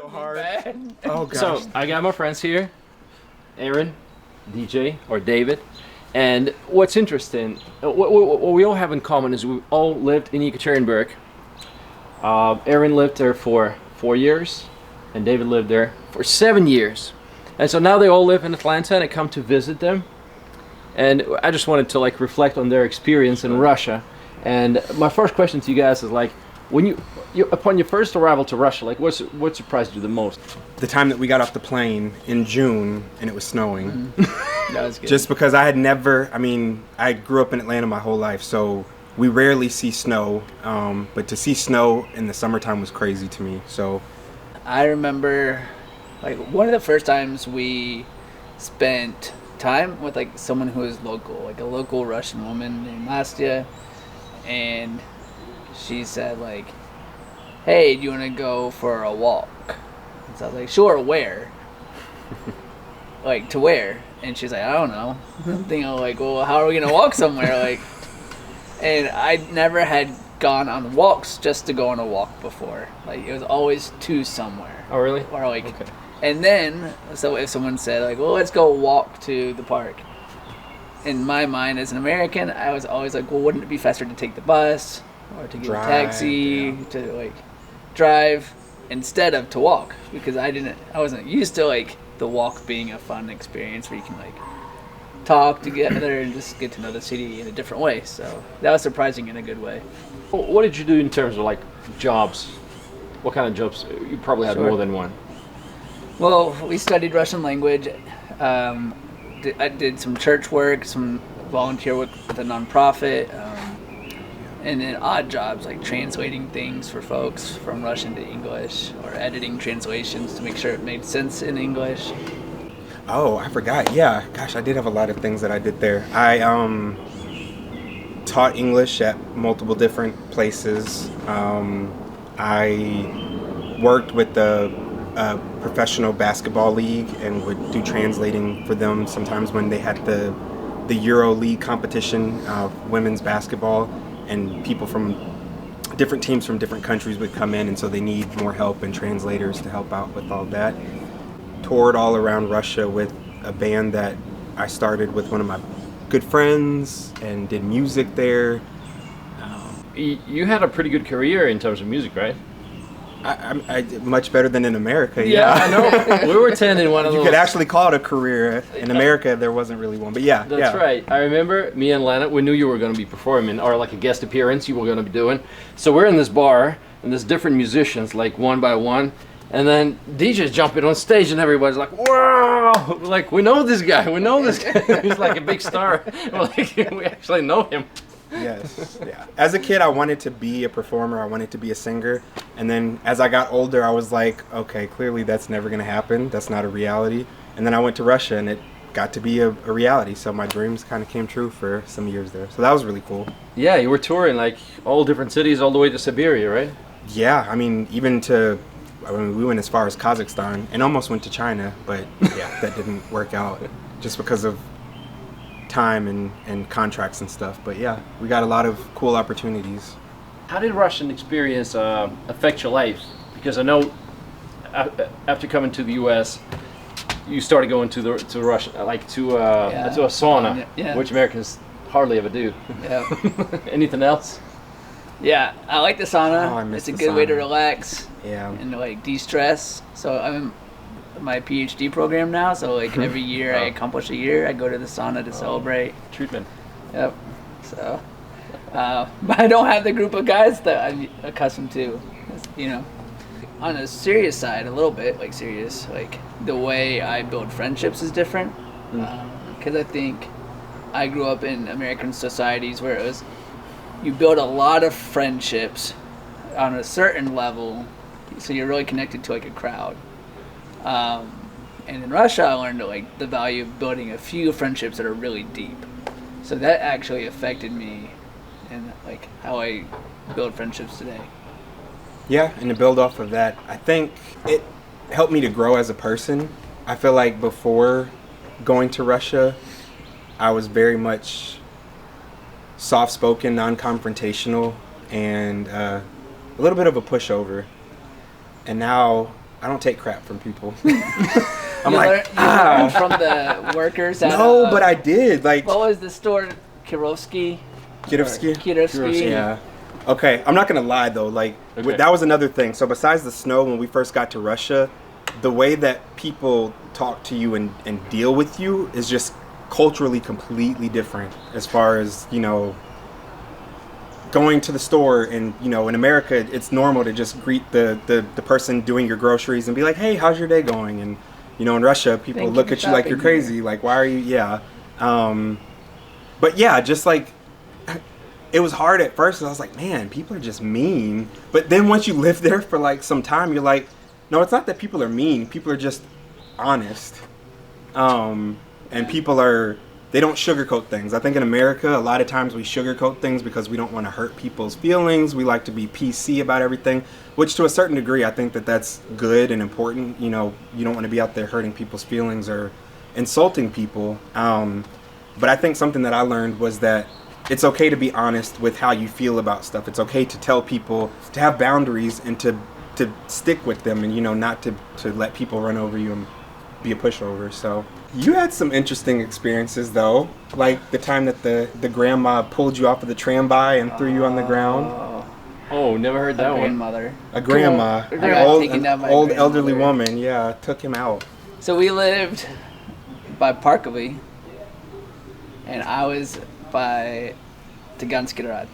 so hard. Bad. Oh gosh. So I got my friends here, Aaron, DJ, or David. And what's interesting, what we all have in common is we all lived in Yekaterinburg. Aaron lived there for 4 years, and David lived there for 7 years. And so now they all live in Atlanta, and I come to visit them. And I just wanted to like reflect on their experience in Russia. And my first question to you guys is like, when you upon your first arrival to Russia, like what surprised you the most? The time that we got off the plane in June and it was snowing. That was good. Just because I grew up in Atlanta my whole life, so we rarely see snow. But to see snow in the summertime was crazy to me. So I remember, like, one of the first times we spent time with like someone who is local, like a local Russian woman named Nastya, and she said like, "Hey, do you want to go for a walk?" And so I was like, "Sure, where?" Like, to where? And she's like, "I don't know." I'm thinking like, well, how are we gonna walk somewhere? Like, and I never had gone on walks just to go on a walk before. Like, it was always to somewhere. Oh, really? Or like, Okay. and then, so if someone said like, well, let's go walk to the park. In my mind as an American, I was always like, well, wouldn't it be faster to take the bus or to get a taxi, yeah. to like drive instead of to walk? Because I wasn't used to like the walk being a fun experience where you can like talk together and just get to know the city in a different way. So that was surprising in a good way. What did you do in terms of like jobs? What kind of jobs? You probably had Sure. more than one. Well, we studied Russian language. I did some church work, some volunteer work with a nonprofit, and then odd jobs like translating things for folks from Russian to English, or editing translations to make sure it made sense in English. oh, I forgot. Yeah, gosh, I did have a lot of things that I did there. I taught English at multiple different places. I worked with the professional basketball league and would do translating for them sometimes when they had the Euro League competition, women's basketball, and people from different teams from different countries would come in, and so they need more help and translators to help out with all that. Toured all around Russia with a band that I started with one of my good friends and did music there. You had a pretty good career in terms of music, right? I did much better than in America. I Yeah. know. We were attending one of You those. could actually call it a career. In America, there wasn't really one, but yeah. That's right. I remember me and Lana, we knew you were going to be performing, or like a guest appearance you were going to be doing. So we're in this bar, and there's different musicians, like one by one. And then DJ's jumping on stage, and everybody's like, "Wow!" Like, we know this guy. We know this guy. He's like a big star. Like, we actually know him. Yes. Yeah. As a kid, I wanted to be a performer. I wanted to be a singer. And then as I got older, I was like, okay, clearly that's never going to happen. That's not a reality. And then I went to Russia, and it got to be a reality. So my dreams kind of came true for some years there. So that was really cool. Yeah, you were touring like all different cities, all the way to Siberia, right? Yeah. I mean, we went as far as Kazakhstan and almost went to China. But yeah, that didn't work out just because of time and contracts and stuff. But yeah, we got a lot of cool opportunities. How did Russian experience affect your life? Because I know after coming to the U.S., you started going to Russia, like to a sauna, Yeah. which Americans hardly ever do. Yeah. Anything else? Yeah, I like the sauna. Oh, I miss It's a the good way to sauna. relax Yeah. and like de-stress. So I'm in my PhD program now, so like every year I accomplish a year, I go to the sauna to celebrate. Treatment. Yep. So, but I don't have the group of guys that I'm accustomed to. You know, on a serious side, a little bit like serious. Like the way I build friendships is different because I think I grew up in American societies where it was you build a lot of friendships on a certain level, so you're really connected to like a crowd. And in Russia, I learned like the value of building a few friendships that are really deep. So that actually affected me and like how I build friendships today. Yeah, and to build off of that, I think it helped me to grow as a person. I feel like before going to Russia, I was very much soft-spoken, non-confrontational, and a little bit of a pushover. And now I don't take crap from people. I'm You like, learned from the workers at no, but I did. Like, what was the store? Kirovsky? Kirovsky? Yeah. Okay, I'm not gonna lie though. Like, Okay. that was another thing. So besides the snow, when we first got to Russia, the way that people talk to you and deal with you is just culturally completely different. As far as, you know, going to the store, and, you know, in America, it's normal to just greet the person doing your groceries and be like, hey, how's your day going? And, you know, in Russia, people Thank you look for at you like you're shopping crazy. Like, why are you? Yeah. But yeah, just like, it was hard at first. I was like, man, people are just mean. But then once you live there for like some time, you're like, no, it's not that people are mean. People are just honest. And people they don't sugarcoat things. I think in America, a lot of times we sugarcoat things because we don't want to hurt people's feelings. We like to be PC about everything, which to a certain degree, I think that's good and important. You know, you don't want to be out there hurting people's feelings or insulting people. But I think something that I learned was that it's okay to be honest with how you feel about stuff. It's okay to tell people, to have boundaries, and to stick with them, and, you know, not to let people run over you and be a pushover. So you had some interesting experiences though, like the time that the grandma pulled you off of the tram by and threw you on the ground. Oh, never heard that one. Grandmother. A grandma, I got an taken down by a old grandmother. elderly woman, yeah, took him out. So we lived by Parkovy, and I was by Taganskirad.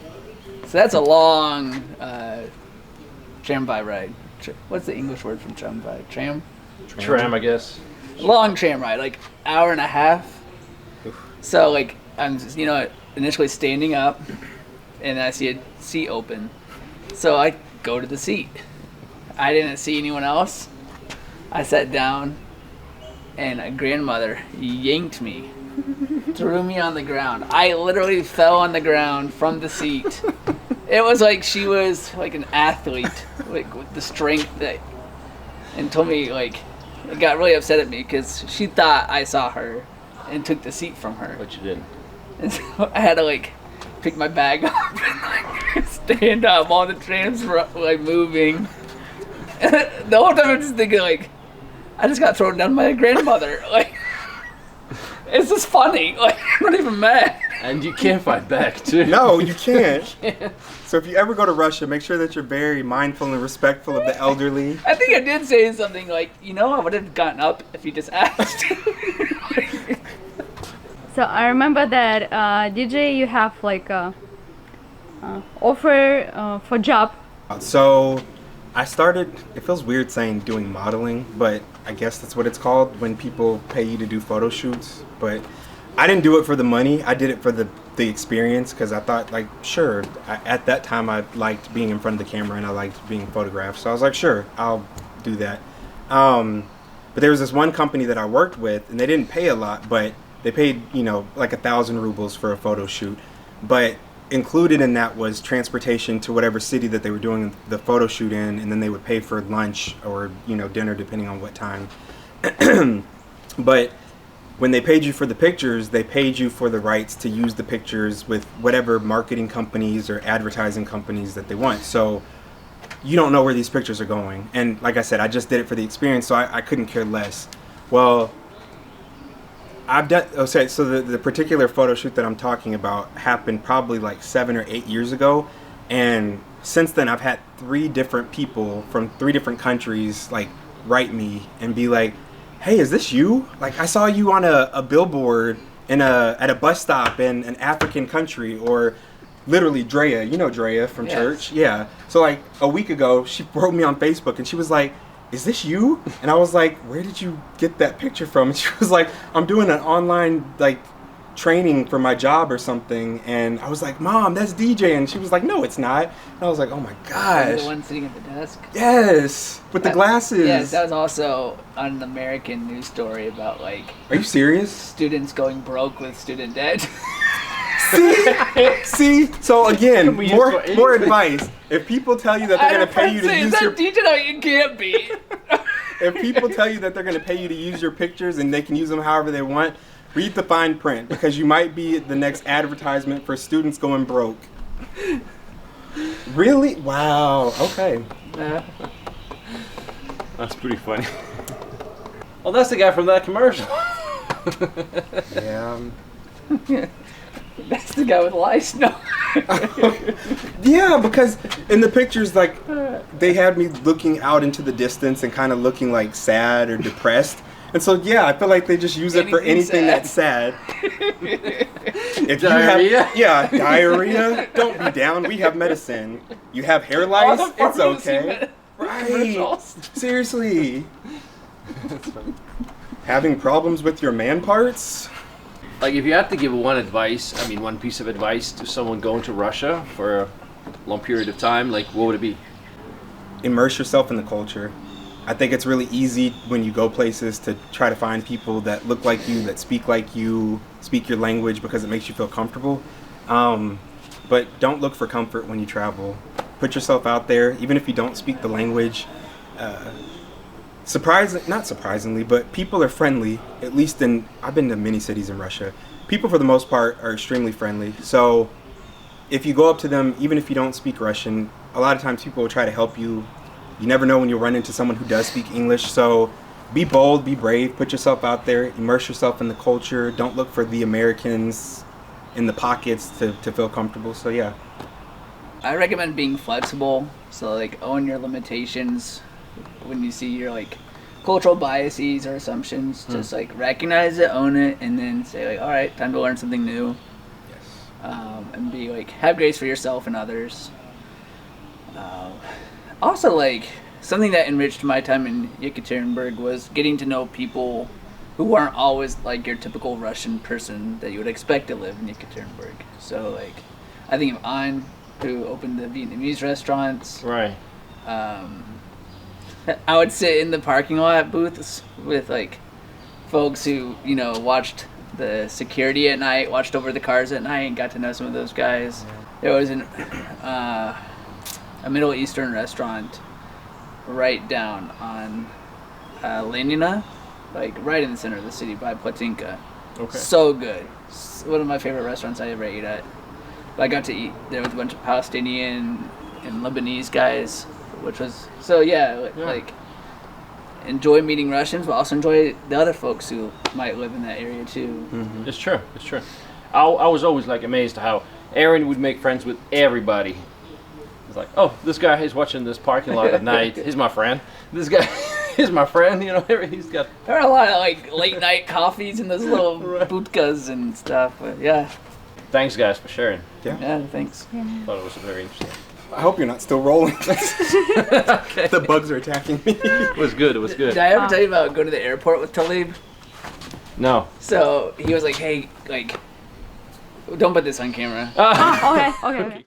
So that's a long tramway ride. What's the English word from tramway? Tram? Tram, I guess. Long tram ride, like hour and a half. So like I'm just, you know, initially standing up, and I see a seat open. So I go to the seat. I didn't see anyone else. I sat down, and a grandmother yanked me, threw me on the ground. I literally fell on the ground from the seat. It was like she was like an athlete, like with the strength that, and told me, like, it got really upset at me because she thought I saw her and took the seat from her. But you didn't. And so I had to like pick my bag up and like stand up. All the trams were like moving. The whole time I'm just thinking, like, I just got thrown down by a grandmother. Like, it's just funny. Like, I'm not even mad. And you can't fight back, too. No, you can't. So if you ever go to Russia, make sure that you're very mindful and respectful of the elderly. I think I did say something like, you know, I would have gotten up if you just asked. So I remember that DJ, you have like a offer for job. So I started, it feels weird saying doing modeling, but I guess that's what it's called when people pay you to do photo shoots. But I didn't do it for the money. I did it for the experience, because I thought, like, sure, at that time I liked being in front of the camera and I liked being photographed. So I was like, sure, I'll do that. But there was this one company that I worked with, and they didn't pay a lot, but they paid, you know, like 1,000 rubles for a photo shoot. But included in that was transportation to whatever city that they were doing the photo shoot in, and then they would pay for lunch or, you know, dinner depending on what time. But when they paid you for the pictures, they paid you for the rights to use the pictures with whatever marketing companies or advertising companies that they want. So you don't know where these pictures are going. And like I said, I just did it for the experience, so I couldn't care less. Well, I've done, okay, so the particular photo shoot that I'm talking about happened probably like 7 or 8 years ago. And since then, I've had 3 different people from 3 different countries like write me and be like, hey, is this you? Like, I saw you on a billboard at a bus stop in an African country, or literally Drea. You know Drea from church? Yeah. So like a week ago, she wrote me on Facebook and she was like, is this you? And I was like, where did you get that picture from? And she was like, I'm doing an online like training for my job or something. And I was like, Mom, that's DJ. And she was like, no, it's not. And I was like, oh my gosh. The one sitting at the desk. Yes, with the glasses. Yes, that was also on an American news story about like. Are you serious? Students going broke with student debt. See? So again, We use more for advice. If people tell you that they're going to pay you to use your... DJ, no, you can't be. If people tell you that they're going to pay you to use your pictures and they can use them however they want, read the fine print, because you might be the next advertisement for students going broke. Really? Wow. Okay. That's pretty funny. Well, that's the guy from that commercial. Yeah. That's the guy with lice. No. Yeah, because in the pictures, like, they had me looking out into the distance and kind of looking like sad or depressed. And so, yeah, I feel like they just use it for anything that's sad. If Diarrhea? Diarrhea, don't be down. We have medicine. You have hair lice, it's okay. Right. Seriously. Having problems with your man parts? Like, if you had to give one piece of advice to someone going to Russia for a long period of time, like, what would it be? Immerse yourself in the culture. I think it's really easy when you go places to try to find people that look like you, that speak like you, speak your language, because it makes you feel comfortable. But don't look for comfort when you travel. Put yourself out there, even if you don't speak the language. Not surprisingly, but people are friendly. At least I've been to many cities in Russia. People, for the most part, are extremely friendly. So if you go up to them, even if you don't speak Russian, a lot of times people will try to help you. You never know when you'll run into someone who does speak English. So be bold, be brave, put yourself out there, immerse yourself in the culture. Don't look for the Americans in the pockets to feel comfortable. So yeah. I recommend being flexible. So like own your limitations when you see your like cultural biases or assumptions. Just like recognize it, own it, and then say like, all right, time to learn something new. Yes. And be like, have grace for yourself and others. Also, like, something that enriched my time in Yekaterinburg was getting to know people who weren't always like your typical Russian person that you would expect to live in Yekaterinburg. So like, I think of An, who opened the Vietnamese restaurants. Right. I would sit in the parking lot booths with like folks who, you know, watched the security at night, watched over the cars at night, and got to know some of those guys. There was a Middle Eastern restaurant right down on Lenina, like right in the center of the city by Platinka. Okay. So good. One of my favorite restaurants I ever ate at. But I got to eat there with a bunch of Palestinian and Lebanese guys, which was like enjoy meeting Russians, but also enjoy the other folks who might live in that area too. Mm-hmm. It's true. It's true. I was always like amazed how Aaron would make friends with everybody. It's like, oh, this guy is watching this parking lot at night. He's my friend. This guy is my friend. You know, he's got. There are a lot of like late night coffees in those little budkas and stuff. But yeah. Thanks, guys, for sharing. Yeah. Thanks. Thought it was very interesting. I hope you're not still rolling. Okay. The bugs are attacking me. It was good. It was good. Did I ever tell you about going to the airport with Talib? No. So he was like, "Hey, like, don't put this on camera." Okay.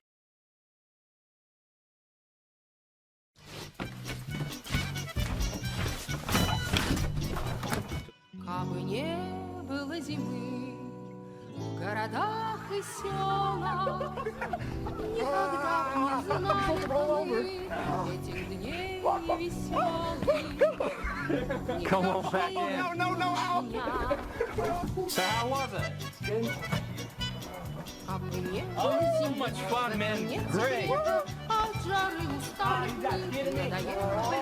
Кабы не было зимы в городах и селах, никогда б не знали бы мы этих дней веселых. Come on back in. No. So how was it? Кабы не Oh, было so зимы, much fun, man. нет Great. снега, от жары устали мы, надоело.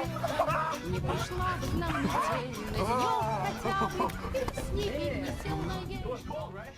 Не пришла бы к нам метель, на денек хотя бы, с ней веселая.